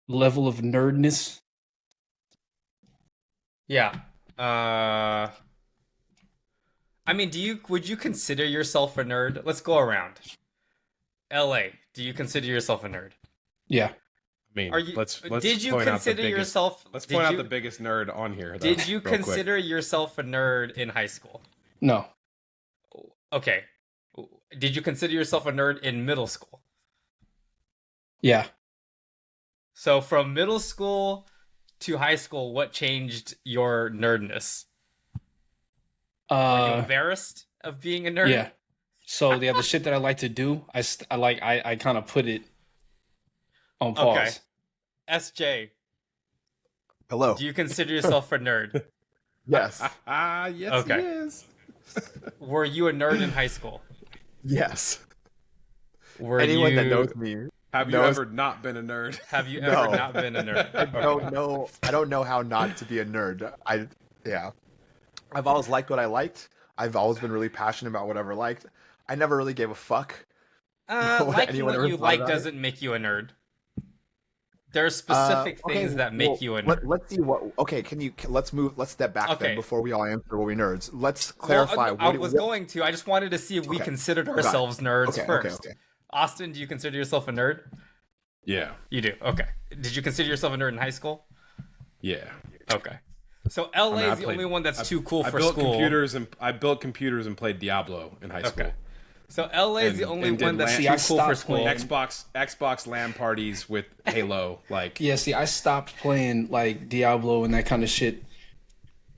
level of nerdness. Yeah. Uh, I mean, would you consider yourself a nerd? Let's go around. LA, do you consider yourself a nerd? Yeah. I Are mean, you let's did you point out the consider biggest. yourself Let's point out the biggest nerd on here, though, did you real quick. consider yourself a nerd in high school? No. Okay. Did you consider yourself a nerd in middle school? Yeah. So from middle school to high school, what changed your nerdness? Are you embarrassed of being a nerd? Yeah. So yeah, the shit that I like to do, I kind of put it on pause. Okay. SJ, Hello. do you consider yourself a nerd? Yes. Yes, Okay. he is. Were you a nerd in high school? Yes. Were Anyone you that knows me Have you knows ever not been a nerd? have you No. ever not been a nerd? I don't know. I don't know how not to be a nerd. Yeah. I've always liked what I liked. I've always been really passionate about whatever I liked. I never really gave a fuck. What Liking anyone what ever you thought like about it? doesn't make you a nerd. There are specific Okay, things that make well, you a nerd. Let's see what. Okay, let's move. Let's step back Okay. then before we all answer what we nerds. Let's Well, clarify. I was going to. I just wanted to see if we Okay. considered Got it. ourselves nerds Okay, first. okay. Austin, do you consider yourself a nerd? Yeah, You do. Okay. Did you consider yourself a nerd in high school? yeah. Okay. So LA I mean, I is the played- only one that's too cool I for built school. I built computers and played Diablo in high school. Okay. So LA is the And- only and did one that's LAN- too See, I cool for stopped school. playing. Xbox LAN parties with Halo, like Yeah, see, I stopped playing like Diablo and that kind of shit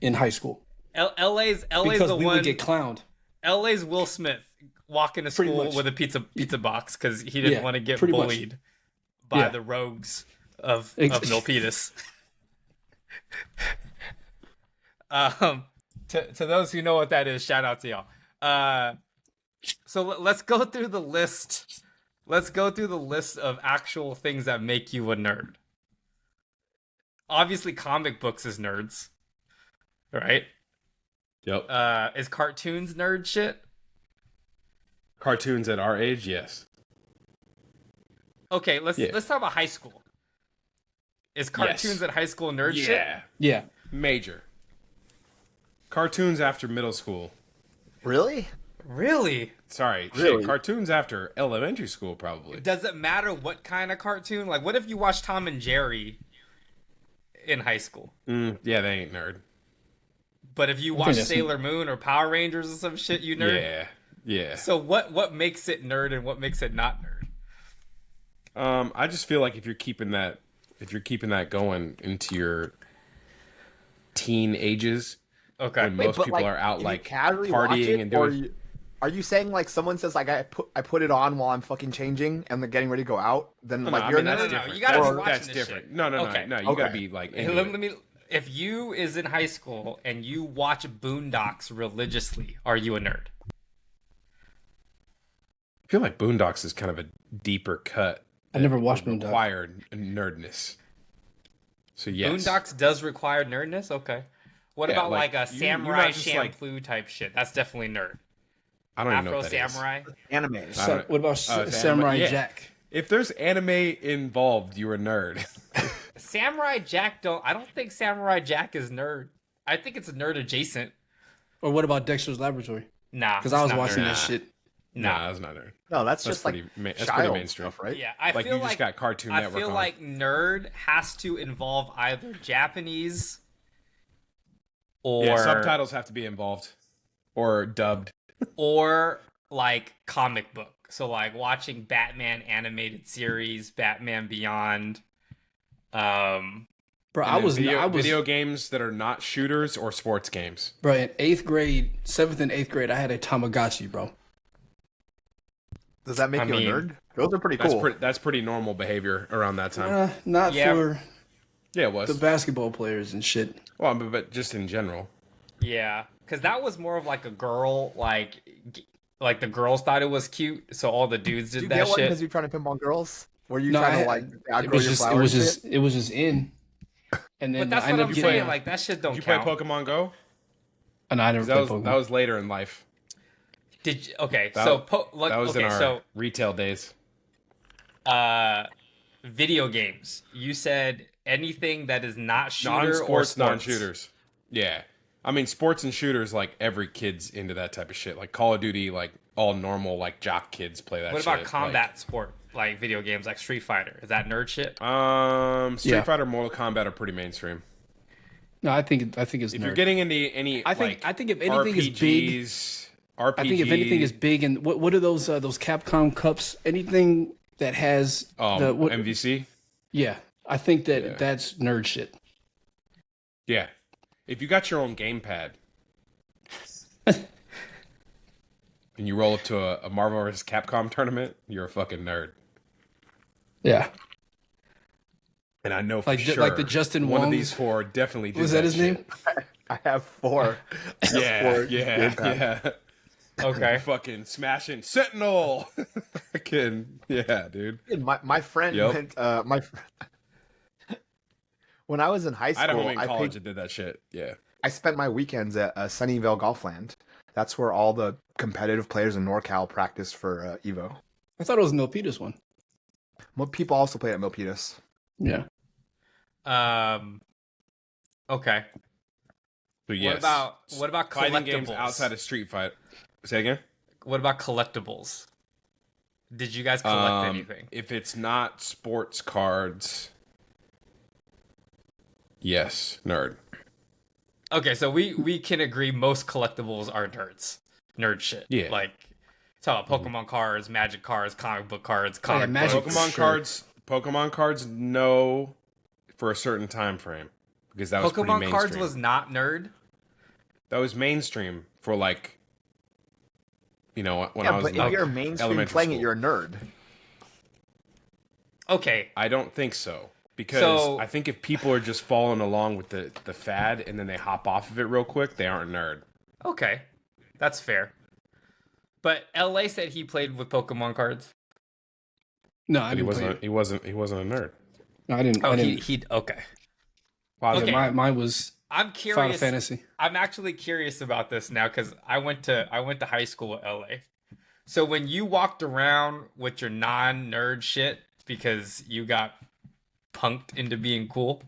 in high school LA's because the we one. would get clowned. LA's Will Smith walking to Pretty school much. with a pizza box because he didn't Yeah, want to get pretty much. bullied by Yeah. the rogues of Ex- Milpitas. To those who know what that is, shout out to y'all. So let's go through the list. Let's go through the list of actual things that make you a nerd. Obviously, comic books is nerds, right? yep. Is cartoons nerd shit? Cartoons at our age, yes. Okay, let's Yeah. talk about high school. Is cartoons Yes. at high school nerd shit? Yeah, Yeah. major. Cartoons after middle school. Really? Really? Sorry, Really? shit. Cartoons after elementary school, probably. Does it matter what kind of cartoon? Like, what if you watch Tom and Jerry in high school? Yeah, they ain't nerd. But if you think watch that's- Sailor Moon or Power Rangers or some shit, you nerd. Yeah, yeah. So what makes it nerd and what makes it not nerd? I just feel like if you're keeping that going into your teen ages, Okay. when most people are out if you like casually watch partying it, and or doing. are you saying like someone says like I put it on while I'm fucking changing and then getting ready to go out? Then No, like I you're mean, a that's nerd? different. You gotta be That's- watching that's this different. shit. No, Okay. no. You gotta Okay. be like. Hey, into let it. me. If you is in high school and you watch Boondocks religiously, are you a nerd? I feel like Boondocks is kind of a deeper cut. I never watched would Boondocks. require nerdness. So yes, Boondocks does require nerdness. Okay. What Yeah, about like, like a you Samurai not just, like- Champloo type shit? That's definitely nerd. I don't even know Afro what that is. Samurai. Anime. So, don't- what about Samurai yeah. Jack? If there's anime involved, you're a nerd. Samurai Jack I don't think Samurai Jack is nerd. I think it's nerd adjacent. Or what about Dexter's Laboratory? Nah. Because I was it's not watching nerd. that shit. Nah, that's not nerd. No, that's That's just pretty. like That's child pretty mainstream, stuff, right? Yeah, I Like feel you just got Cartoon I Network feel on. like nerd has to involve either Japanese or Yeah, subtitles have to be involved or dubbed. or like comic book. So like watching Batman animated series, Batman Beyond. Bro, And I then was video games that are not shooters or sports games. bro, in 8th grade, 7th and 8th grade, I had a Tamagotchi, bro. Does that make I you mean, a nerd? Those are pretty That's cool. that's pretty normal behavior around that time. Not Yeah. for Yeah, it was. the basketball players and shit. Well, but just in general. Yeah, because that was more of like a girl, like the girls thought it was cute, so all the dudes Did did you that get one shit. because you're trying to pimp on girls? Were you No, trying to I- like it outgrow was your just flowers? it was just in. And then But that's I what ended I'm up saying. getting Like that shit don't Did you play count. Pokemon Go? and I never That played was Pokemon. that was later in life. Okay, That- so like That was okay, in our so retail days. uh, video games. You said anything that is not shooter or Non-sports, sports. non-shooters. Yeah. I mean, sports and shooters, like, every kid's into that type of shit. Like, Call of Duty, like, all normal, like, jock kids play that shit. What about combat sport, like video games, like Street Fighter? Is that nerd shit? Street Fighter, Mortal Kombat are pretty mainstream. No, I think it's If nerd. you're getting into any, I think if anything RPGs, is big, I think if anything is big, and what are those Capcom cups? Anything that has MVC? Yeah, I think that's nerd shit. Yeah. If you got your own gamepad and you roll up to a Marvel vs. Capcom tournament, you're a fucking nerd. Yeah. And I know for like sure like the Justin one Wong, of these four definitely did was that his shit. name? I have 4. Yeah. Okay. Fucking smashing Sentinel. Fucking yeah, dude. My friend Yep. went. When I was in high I had a school, homie in college that did that shit. Yeah. I spent my weekends at Sunnyvale Golfland. That's where all the competitive players in NorCal practiced for Evo. I thought it was Milpitas one. Well, people also play at Milpitas. Yeah. Okay. So yes. What about fighting collectibles? games outside of Street Fight? Say again? What about collectibles? Did you guys collect anything? If it's not sports cards, yes, nerd. Okay, so we can agree most collectibles are nerd shit. Yeah. Like talk about Pokemon cards, Magic cards, comic book cards, comic Magic books. Pokemon cards, no, for a certain time frame because that was pretty Pokemon mainstream. cards was not nerd. That was mainstream for like, when I was but in like if you're mainstream elementary playing school. it, you're a nerd. Okay, I don't think so because So- I think if people are just following along with the fad and then they hop off of it real quick, they aren't a nerd. okay, that's fair. But LA said he played with Pokemon cards. No, I But he didn't play wasn't it. he wasn't a nerd. No, I didn't. Oh, I didn't. he okay. Wow, Okay. Mine was I'm Final curious. Fantasy. I'm actually curious about this now because I went to high school in LA. So when you walked around with your non-nerd shit because you got punked into being cool,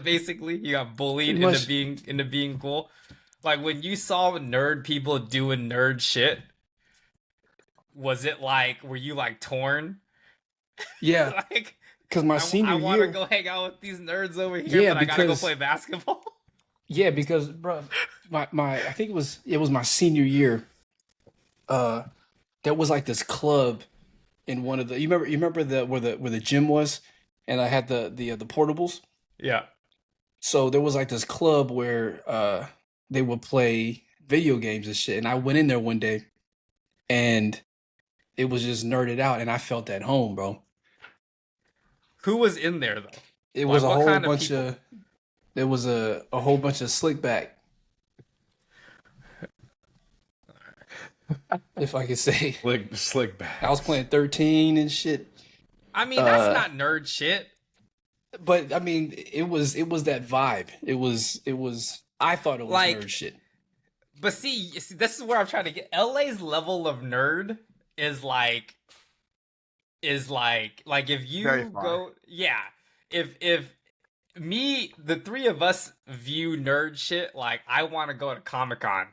basically you got bullied Pretty much. into being cool. Like when you saw nerd people doing nerd shit, was it like were you like torn? Yeah, Like because my senior I want to year. go hang out with these nerds over here, Yeah, but I gotta go because- play basketball. Yeah, because bro, my I think it was my senior year. There was like this club in one of the you remember where the gym was, and I had the portables. Yeah. So there was like this club where they would play video games and shit, and I went in there one day, and it was just nerded out, and I felt at home, bro. Who was in there though? It Like, was a what whole kind of bunch people? of there was a whole bunch of slick back. If I could say. Slick back. I was playing 13 and shit. I mean, that's not nerd shit. But I mean, it was that vibe. It was I thought it was Like- nerd shit. But see, this is where I'm trying to get. LA's level of nerd is like if you Very far. go, yeah. If me, the three of us view nerd shit like I want to go to Comic-Con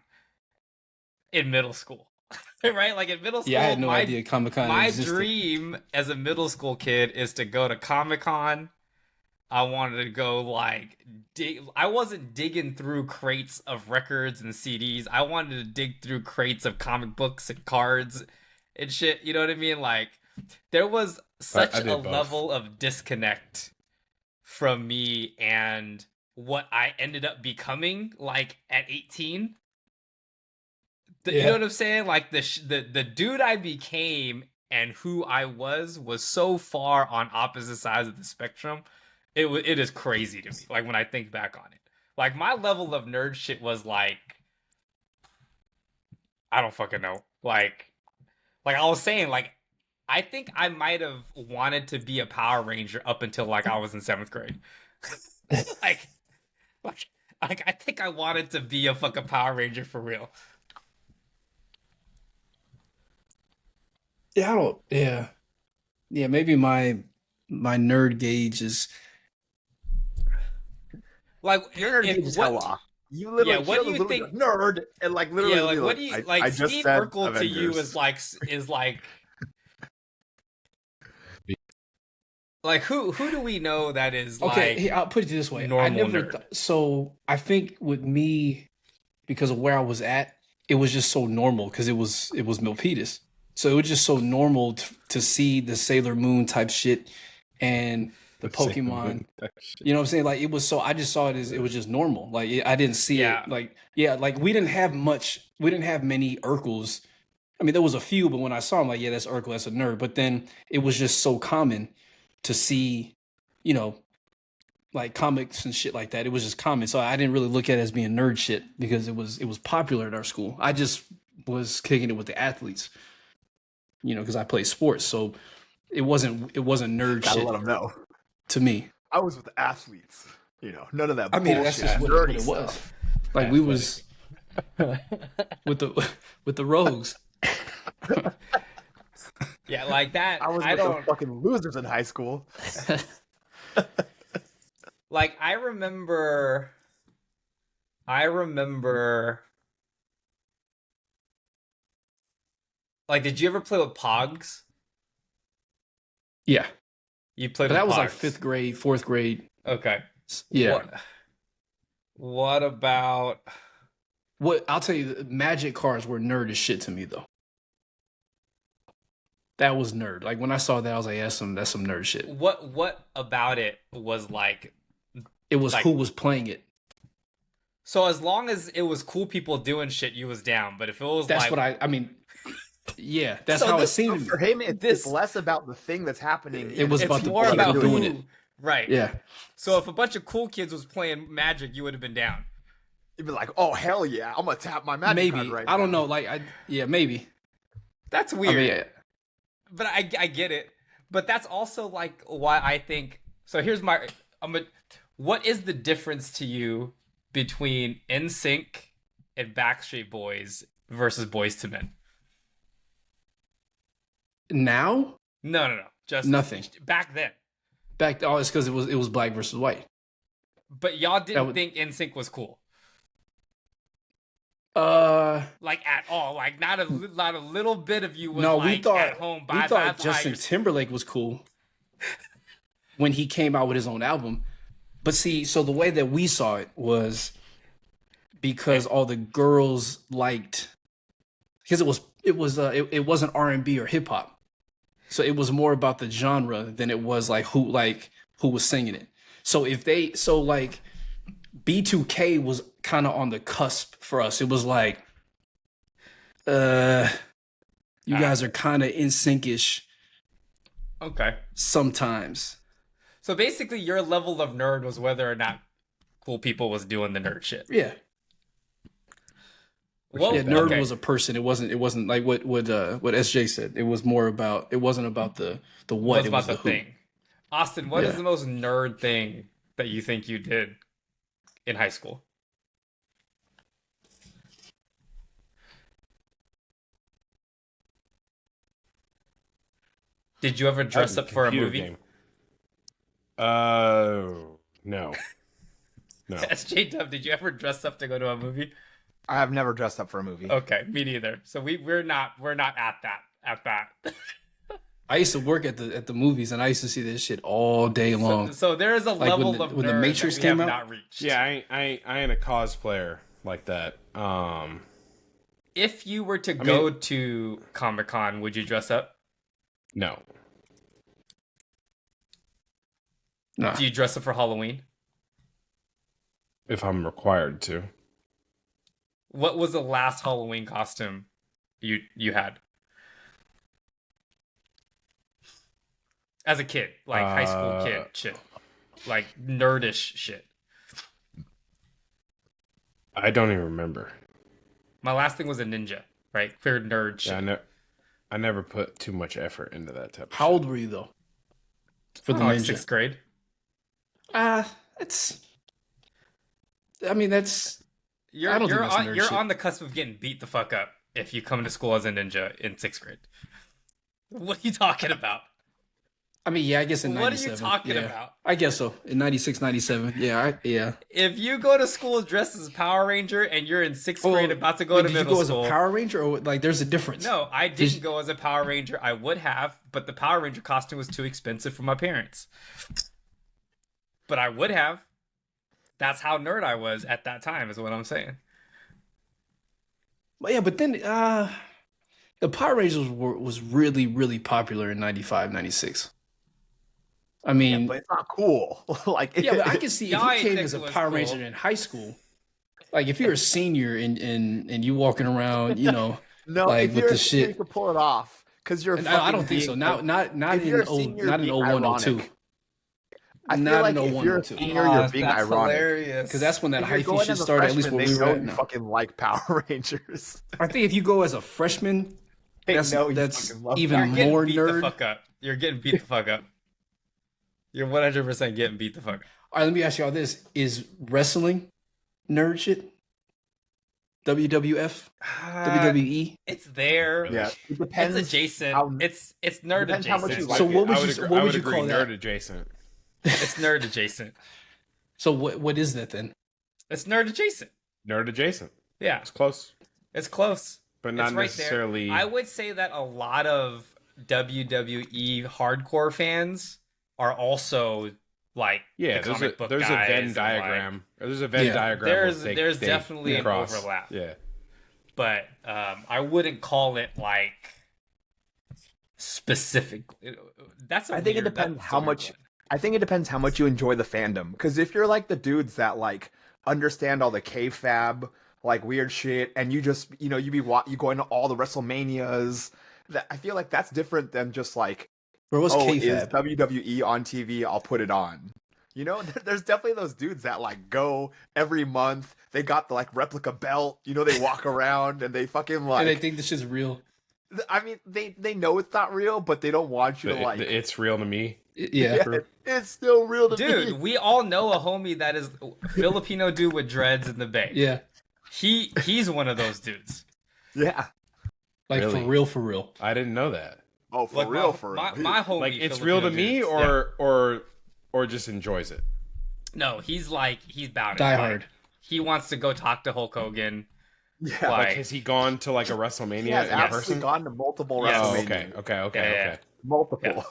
in middle school, right? Like in middle school, Yeah, I had no my idea Comic-Con my existed. dream as a middle school kid is to go to Comic-Con. I wanted to go like I wasn't digging through crates of records and CDs. I wanted to dig through crates of comic books and cards and shit. You know what I mean? Like there was such I did a both. level of disconnect from me and what I ended up becoming like at 18. You Yeah. know what I'm saying? Like the dude I became and who I was so far on opposite sides of the spectrum. It is crazy to me. Like when I think back on it, like my level of nerd shit was like, I don't fucking know. Like I was saying, like I think I might have wanted to be a Power Ranger up until like I was in 7th grade. like I think I wanted to be a fucking Power Ranger for real. Yeah, I don't. Yeah, maybe my my nerd gauge is Like, Your nerd if gauge is what? hell off. You literally Yeah, what killed do a you little think? nerd and like literally Yeah, like be what do you I like? just Steve said Urkel to you Avengers. is like who do we know that is okay. like I'll put it this way. I normal never. nerd? So I think with me, because of where I was at, it was just so normal because it was Milpitas. So it was just so normal to see the Sailor Moon type shit and the Pokemon. You know what I'm saying? Like it was so I just saw it as it was just normal. Like I didn't see Yeah. it like yeah, like we didn't have many Urkels. I mean, there was a few, but when I saw him, like, yeah, that's Urkel, that's a nerd. But then it was just so common to see, you know, like comics and shit like that. It was just common. So I didn't really look at it as being nerd shit because it was popular at our school. I just was kicking it with the athletes, you know, because I played sports. So it wasn't nerd Gotta shit let them know. to me. I was with athletes. You know, none of that. I mean, that's bullshit, just what nerdy it was. stuff. Like we was with the rogues. Yeah, like that. I was I with the don't fucking losers in high school. like. I remember. Like, did you ever play with Pogs? Yeah, You played but with that was like Pogs. fifth grade, fourth grade. Okay. Yeah. What about? What I'll tell you, the Magic cards were nerd as shit to me though. That was nerd. Like when I saw that, I was like, that's some nerd shit. What about it was like? It was Like- who was playing it. So as long as it was cool people doing shit, you was down. But if it was That's like, what I mean. Yeah, that's So how it this- seemed to For me. him, it's This- less about the thing that's happening. It was it's about the more people about doing who, it. right? Yeah, So if a bunch of cool kids was playing Magic, you would have been down. You'd be like, "Oh hell yeah, I'm gonna tap my magic card maybe. right I don't now." know. Maybe. That's I weird. mean, But I get it. But that's also like why I think. So here's my. What is the difference to you between NSYNC and Backstreet Boys versus Boys to Men? now No. Just Nothing. back then. it's because it was black versus white. But y'all didn't would- think NSYNC was cool, like at all. Like not a little bit of you was No, like we thought at home. we thought Justin Timberlake was cool when he came out with his own album. But see, so the way that we saw it was because all the girls liked because it wasn't R&B or hip hop. So it was more about the genre than it was like who was singing it. So like B2K was kind of on the cusp for us. It was like you guys are kind of in sync-ish Okay. sometimes. So basically, your level of nerd was whether or not cool people was doing the nerd shit. Yeah. Well, Yeah, nerd okay. was a person. It wasn't like what SJ said. It was more about it wasn't about the what, What it about was the the who. thing? Austin, what is Yeah. the most nerd thing that you think you did in high school? Did you ever dress up for a Computer movie? game. No. No. SJ Dub, did you ever dress up to go to a movie? I have never dressed up for a movie. Okay, me neither. So we're not at that. I used to work at the movies, and I used to see this shit all day long. So there is a Like when level the- of when the nerd Matrix that we have came out? not reached. Yeah, I ain't a cosplayer like that. If you were to go to Comic-Con, would you dress up? No. Nah. Do you dress up for Halloween? If I'm required to. What was the last Halloween costume you had? As a kid, like high school kid shit. Like nerdish shit. I don't even remember. My last thing was a ninja, right? Clear nerd shit. Yeah, I never put too much effort into that type of How shit. old were you though? For the Oh, like ninja. 6th grade. That's. I mean, that's. You're I don't think you're that's on nerd you're shit. on the cusp of getting beat the fuck up if you come to school as a ninja in 6th grade. What are you talking about? I mean, yeah, I guess in What are you 97. talking yeah. about? I guess so. In 96, 97. Yeah, yeah. If you go to school dressed as a Power Ranger and you're in sixth Oh, grade about to go wait, to did you middle go school, as a Power Ranger or like there's a difference? no, I Did didn't you- go as a Power Ranger. I would have, but the Power Ranger costume was too expensive for my parents. But I would have. That's how nerd I was at that time, is what I'm saying. But yeah, but then the Power Rangers was really, really popular in 95, 96. I Yeah, mean, but it's not cool. Like, yeah, but I can see if Y'all you ain't came think as a it was Power cool. Ranger in high school, like if you're a senior and you walking around, you know, no, like, if with you're the a senior, shit. you can pull it off because you're. and I fucking don't think so. being- Not if in you're a oh senior, not in being 01, 02. ironic. I feel Not like in if 01, you're a 02. senior, you're being that's ironic. hilarious. Because that's when that If you're hyphy going shit as a started. At least freshman, where they we were know at you now. fucking like Power Rangers. I think if you go as a freshman, They that's know you that's fucking love even You're Power getting more beat the nerd. fuck up. You're getting beat the fuck up. You're 100% getting beat the fuck up. All right, let me ask y'all this: is wrestling nerd shit? WWF, WWE. It's there. Yeah, it depends. It's adjacent. how- it's nerd depends how much adjacent. you like So it. what would I you agree, what I would you agree, call that? nerd adjacent. It's nerd adjacent. So what is that then? It's nerd adjacent. Nerd adjacent. Yeah, It's close, it's close. but not It's right necessarily. there. I would say that a lot of WWE hardcore fans are also like Yeah, the there's comic a book there's a guys Venn and, diagram. There's a Venn Yeah. diagram. There's- where there's definitely an cross. overlap. Yeah, but I wouldn't call it like specific. That's a I think it weird- depends that's a how weird much. one. I think it depends how much you enjoy the fandom. Because if you're like the dudes that like understand all the kayfabe, like weird shit, and you just you going to all the WrestleManias, that I feel like that's different than just like, Bro, what's oh, is kayfabe? WWE on TV? I'll put it on. You know, there's definitely those dudes that like go every month. They got the like replica belt. You know, they walk around and they fucking like. And I think this shit's real. I mean, they know it's not real, but they don't want you But to like. it's real to me. Yeah. It's still real to Dude, me. we all know a homie that is a Filipino dude with dreads in the Bay. Yeah. He's one of those dudes. Yeah. Like Really? for real. I didn't know that. Oh, for Like real, my, for my, real. my homie. Like it's Filipino real to me, dudes. Yeah. or just enjoys it. No, he's about it. Die Like, Hard. he wants to go talk to Hulk Hogan. Yeah. Like, Like, has he gone to like a WrestleMania He has in absolutely person? gone to multiple Yes. Oh, WrestleMania. okay. Yeah. Multiple. Yeah.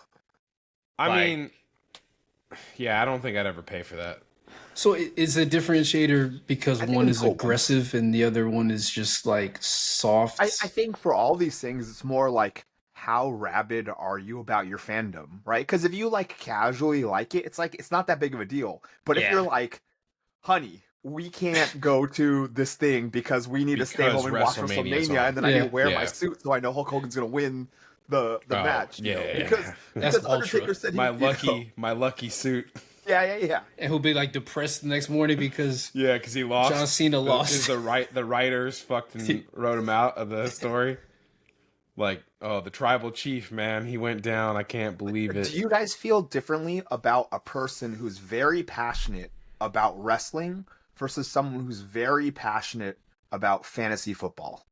I Like- mean, yeah, I don't think I'd ever pay for that. So is a differentiator because I think one it's is cool. aggressive and the other one is just like soft? I think for all these things, it's more like how rabid are you about your fandom, right? Because if you like casually like it, it's like it's not that big of a deal. But if Yeah. you're like, honey, we can't go to this thing because we need to stay Because home and watch WrestleMania's WrestleMania, on. and then I need Yeah. to wear my Yeah. suit so I know Hulk Hogan's gonna win the Oh, match. you know? yeah. Because That's because ultra. Undertaker said My he'd, you know- my lucky suit. yeah. And who'll be like depressed the next morning because Yeah, because he lost. John Cena lost. The writers fucking wrote him out of the story. Like, oh, the tribal chief, man, he went down. I can't believe it. Do you guys feel differently about a person who's very passionate about wrestling versus someone who's very passionate about fantasy football?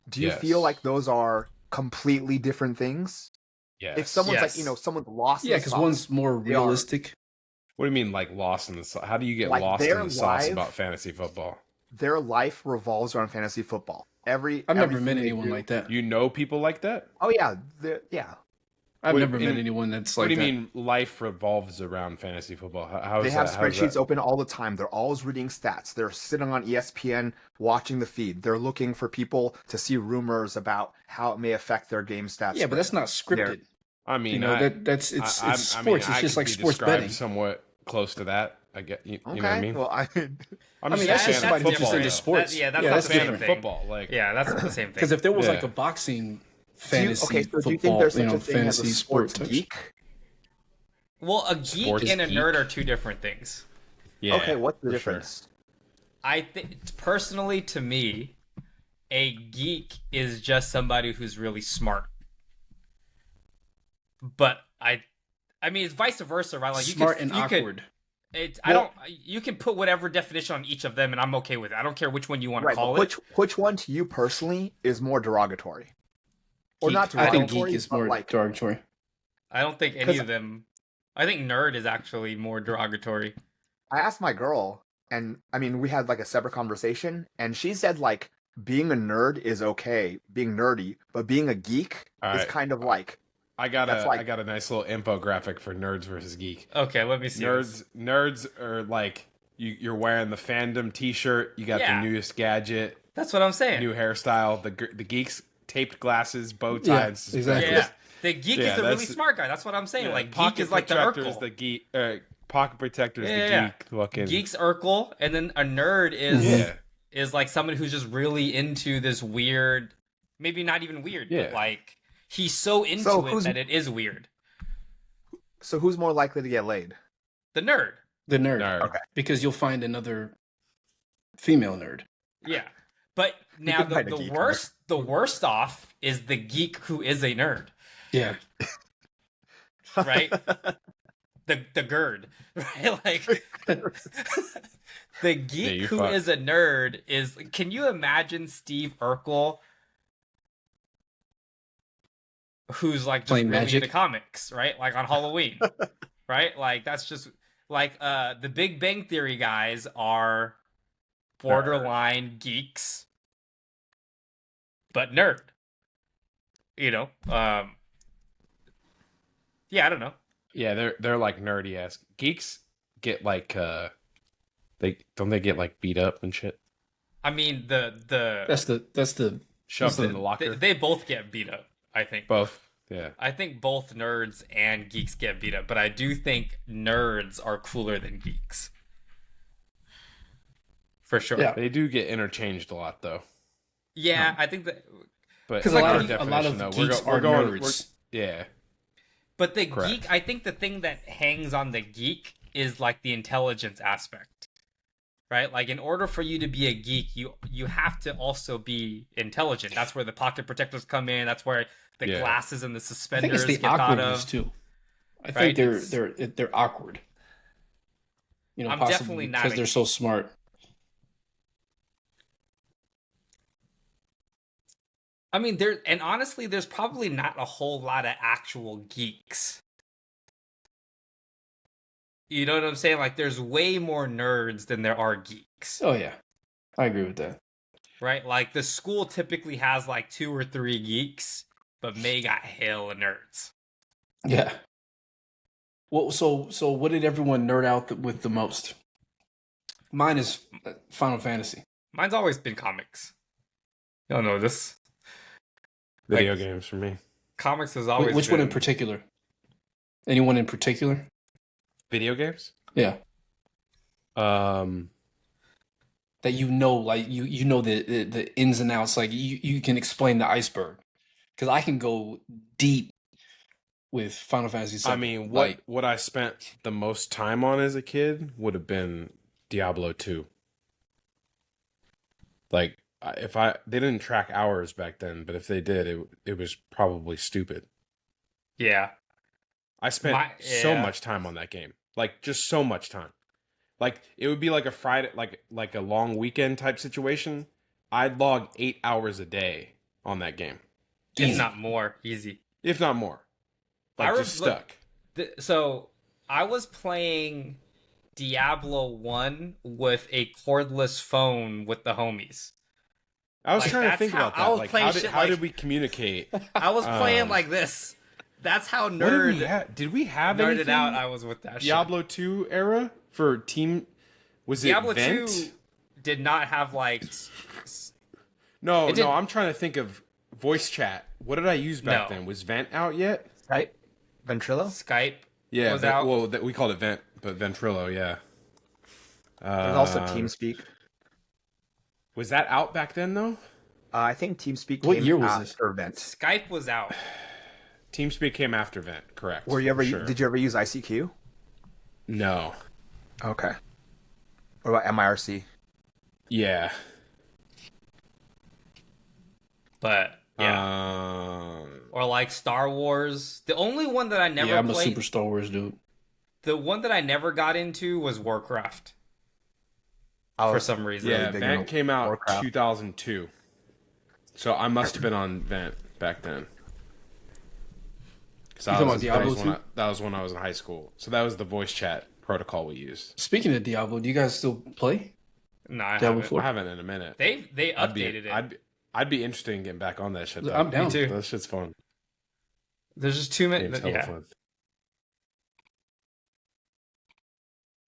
Do you Yes. feel like those are completely different things? Yes. If someone's Yes. like, someone's lost in yeah, the because sauce, one's more They are. realistic. What do you mean, like lost in the sauce? How do you get Like, lost in their the sauce life- about fantasy football? their life revolves around fantasy football. I've never everything met they anyone do- like that. You know people like that? Oh yeah, yeah. I've Wait, never met in- anyone that's What like do you that. mean life revolves around fantasy football? How They is have that? How is spreadsheets that? open all the time. They're always reading stats. They're sitting on ESPN watching the feed. They're looking for people to see rumors about how it may affect their game stats. Yeah, but that's not scripted. I mean, You know, I, that's it's I- sports. I mean, it's I just could like be sports described betting. somewhat close to that. I get you, Okay. you know what I mean. Well, I'm I mean, just that's a just fan somebody of who's just football. into sports. Yeah, that's Yeah, not that's the fan same of thing. football. Like, Yeah, that's not the same thing. Because if there was like Yeah. a boxing do you, fantasy okay, so football, do you think there's such you know, a thing as a fantasy sports sport types. geek? well, a geek Sports and a geek. nerd are two different things. yeah, Okay, what's the for sure. difference? I think personally, to me, a geek is just somebody who's really smart. But I mean, it's vice versa, right? Like Smart you and could, awkward. I don't. You can put whatever definition on each of them, and I'm okay with it. I don't care which one you want to Right, call but it. which one to you personally is more derogatory? Or Geek. not I think derogatory, geek is but more like derogatory. I don't think any 'Cause- of them. I think nerd is actually more derogatory. I asked my girl, and I mean, we had like a separate conversation, and she said like being a nerd is okay, being nerdy, but being a geek All is right. kind of like I got That's like- a nice little infographic for nerds versus geek. Okay, let me see. this. Nerds are like you're wearing the fandom T-shirt. You got Yeah. the newest gadget, That's what I'm saying. new hairstyle. The geeks taped glasses, bow ties. Yeah, and exactly. Yeah, the geek Yeah, is the really that's- smart guy. That's what I'm saying. Yeah, Like pocket geek is like the protector's Urkel. the geek. Pocket protector's Yeah, the yeah. geek. Fucking Geek's Urkel, and then a nerd yeah. is like someone who's just really into this weird, maybe not even weird, but Yeah. like he's so into So it who's- that it is weird. so who's more likely to get laid? The nerd. The nerd. Nerd. Okay. Because you'll find another female nerd. Yeah. But now can find a the geek worst off is the geek who is a nerd, Yeah. right? the GERD, right? Like the geek you who fuck. is a nerd is. Can you imagine Steve Urkel, who's like just Playing really Magic? into comics, right? Like on Halloween, right? Like that's just like the Big Bang Theory guys are borderline geeks, but nerd. You know, yeah, I don't know. Yeah, they're like nerdy ass geeks. Get like they get like beat up and shit. I mean, the That's the Shoved in the- the locker. they both get beat up. I think. Both. Yeah. I think both nerds and geeks get beat up, but I do think nerds are cooler than geeks. For sure. Yeah. They do get interchanged a lot though. Yeah, I think that. But because in a our lot of definition, though, geeks we're are going. nerds. Yeah. But the Correct. geek, I think the thing that hangs on the geek is like the intelligence aspect. Right? Like in order for you to be a geek, you have to also be intelligent. That's where the pocket protectors come in. That's where the Yeah. glasses and the I think suspenders it's the get thought awkwardness of. too. I Right? think It's- they're awkward. You know, I'm possibly definitely not because a they're so smart. I mean, and honestly, there's probably not a whole lot of actual geeks. You know what I'm saying? Like, there's way more nerds than there are geeks, Oh yeah, I agree with that. right? Like, the school typically has like 2 or 3 geeks, but May got hell of nerds. Yeah. Well, so what did everyone nerd out with the most? Mine is Final Fantasy. Mine's always been comics. You don't know this. Video Like- games for me. Comics has always Which been... one in particular? Anyone in particular? Video games. Yeah, Um. that like you know the ins and outs. Like you can explain the iceberg, because I can go deep with Final Fantasy VII. I mean, like, what I spent the most time on as a kid would have been Diablo 2. Like, if they didn't track hours back then, but if they did, it was probably stupid. Yeah. I spent so yeah. much time on that game, like just so much time. Like it would be like a Friday, like a long weekend type situation. I'd log 8 hours a day on that game, If Easy. not more. Easy. if not more. I Like just look- stuck. So I was playing Diablo 1 with a cordless phone with the homies. I was like, trying to that's think how- about I that. was Like playing how did shit how like- did we communicate? I was playing Um, like this. That's how What did we nerd have? Did we have nerded anything? out I was with that shit. Diablo 2 era for team? Was Diablo it Vent? 2 did not have like No, It did- no. I'm trying to think of voice chat. What did I use back No. then? Was Vent out yet? Right? Ventrilo? Skype. Yeah, Was out. well, we called it Vent, but Ventrilo, yeah. There's also Um, TeamSpeak. Was that out back then though? I think TeamSpeak What came year was this? after Vent. Skype was out. TeamSpeak came after Vent, correct? Were you ever? Sure. Did you ever use ICQ? No. Okay. What about MIRC? Yeah. But yeah. Um, Or like Star Wars. The only one that I never yeah, I'm a played, super Star Wars dude. the one that I never got into was Warcraft I for was some reason. yeah, big Vent into came out Warcraft. 2002. So I must have been on Vent back then. 'Cause You talking about Diablo that was when I was in high school. So that was the voice chat protocol we used. Speaking of Diablo, do you guys still play? No, I Diablo haven't. 4? I haven't in a minute. They I'd be, updated it. I'd be interested in getting back on that shit. Though. I'm down. Me too. That shit's fun. There's just too many. Game's hella Yeah. fun.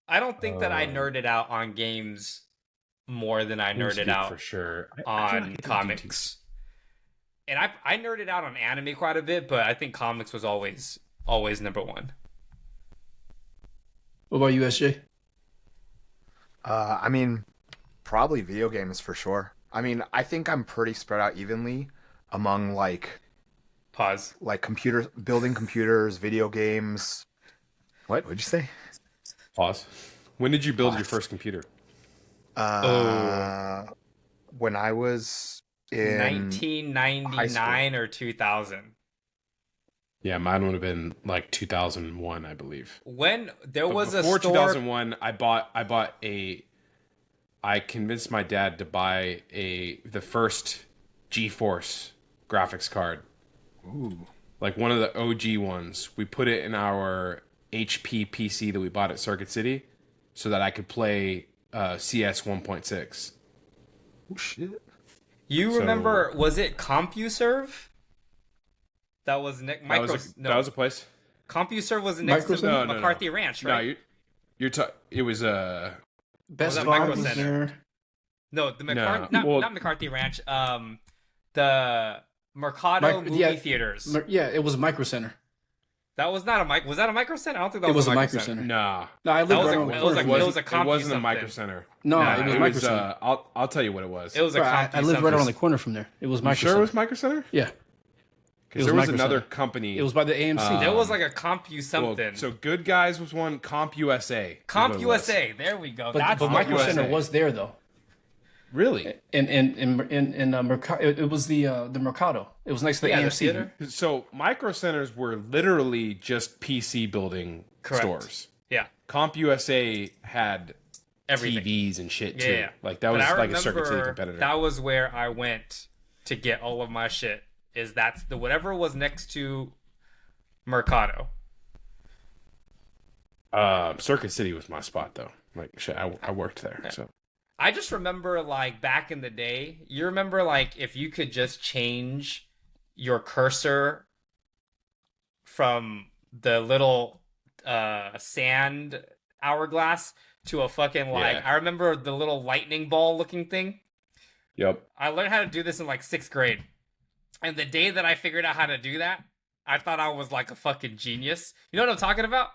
I don't think that I nerded out on games more than I nerded out for sure I feel on like I do too. comics. And I nerded out on anime quite a bit, but I think comics was always number one. What about you, SJ? I mean, probably video games for sure. I mean, I think I'm pretty spread out evenly among like Pause. computers, building computers, video games. What? What'd you say? Pause. When did you build your first computer? When I was in 1999 or 2000. Yeah, mine would have been like 2001, I believe. When there But was a before store 2001, I convinced my dad to buy the first GeForce graphics card. Ooh. Like one of the OG ones. We put it in our HP PC that we bought at Circuit City so that I could play CS 1.6. Oh shit. You remember, was it CompuServe? That was That was a place. CompuServe was next to Microsoft? No. McCarthy Ranch, right? No, it was Best that Buy Micro was Center? there. No, the McCarthy, No, not McCarthy Ranch. The Mercado movie theaters. Yeah, it was a Micro Center. That was not a mic. Was that a Micro Center? I don't think that It was a Micro Micro Center. Center. nah. No, I lived That was right a- on the it was corner. like- from it there. was a It Compu wasn't a something. Micro Center. No, Nah, it was Micro Center. I'll tell you what it was. It was a Bro, I Compu lived right something. on the corner from there. It was You Micro sure Center. it was Micro Center? Yeah, Because was there was Micro another Center. company. it was by the AMC. There was like a Compu something. Well, so Good Guys was one. Comp USA. is what Comp it was. USA. There we go. but That's but the Micro one. Center was there though. Really? In Mercado, it was the Mercado. It was next to the Yeah, the AMC. theater. So Micro Centers were literally just PC building Correct. stores. Yeah. Comp USA had Everything. TVs and shit too. Yeah. Like that But was I like a Circuit City remember competitor. That was where I went to get all of my shit. That's the whatever was next to Mercado. Circuit City was my spot though. Like shit, I worked there. So I just remember like back in the day, you remember like if you could just change your cursor from the little sand hourglass to a fucking like Yeah. I remember the little lightning ball looking thing. yep. I learned how to do this in like 6th grade. And the day that I figured out how to do that, I thought I was like a fucking genius. You know what I'm talking about?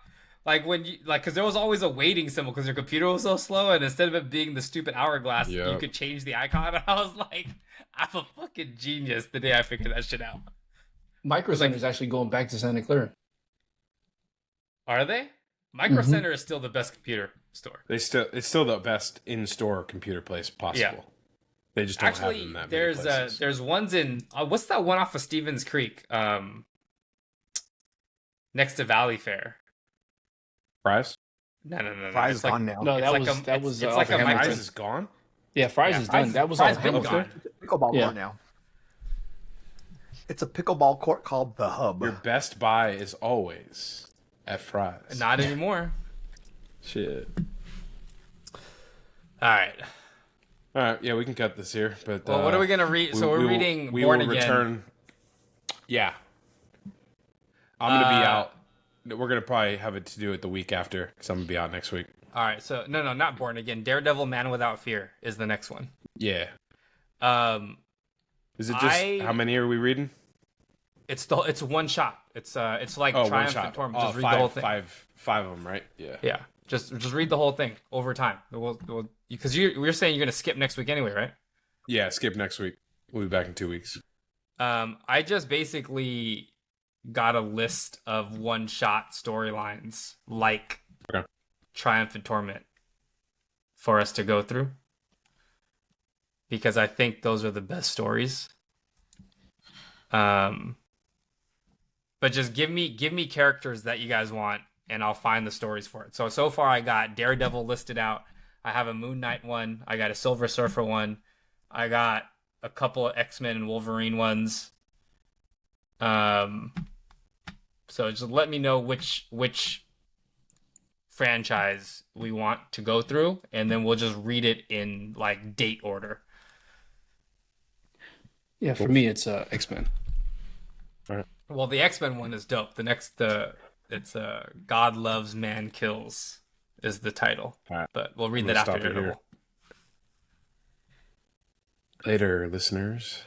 Like when you like, because there was always a waiting symbol because your computer was so slow, and instead of it being the stupid hourglass, you Yep. could change the icon. And I was like, I'm a fucking genius the day I figured that shit out. Micro Center is actually going back to Santa Clara. Are they? Micro Center is still the best computer store. It's still the best in-store computer place possible. Yeah. They just don't have Actually, them that there's many places. there's ones in what's that one off of Stevens Creek, next to Valley Fair. Fries. No. Fries It's like- gone now. No, It's that like was a- that was it's off like of a Hamilton. Fries is gone. Yeah, Fries Yeah, is Fries- done. That was Fries on been Hamilton. gone. Pickleball Yeah. court now. It's a pickleball court called the Hub. Your best buy is always at Fries. Not anymore. Shit. All right. All right, yeah, we can cut this here. But Well, what are we gonna read? So we're reading Born Again. Yeah, I'm gonna be Uh, out. We're gonna probably have it to do it the week after because I'm gonna be out next week. All right. So no, not Born Again. Daredevil: Man Without Fear is the next one. Yeah. Is it just how many are we reading? It's one shot. It's like Oh, one Triumph shot. and Torment. Oh, Just read the whole thing. five of them, right? Yeah. Yeah. Just read the whole thing over time. Because you're saying you're gonna skip next week anyway, right? Yeah. Skip next week. We'll be back in 2 weeks. I just basically got a list of one-shot storylines like Okay. Triumph and Torment for us to go through because I think those are the best stories. But just give me characters that you guys want, and I'll find the stories for it. So far I got Daredevil listed out. I have a Moon Knight one. I got a Silver Surfer one. I got a couple of X-Men and Wolverine ones. So just let me know which franchise we want to go through, and then we'll just read it in like date order. Yeah, for me it's X-Men. Well, the X-Men one is dope. It's God Loves, Man Kills is the title. All right. But we'll read I'm that gonna after stop it here. interval. Later, listeners.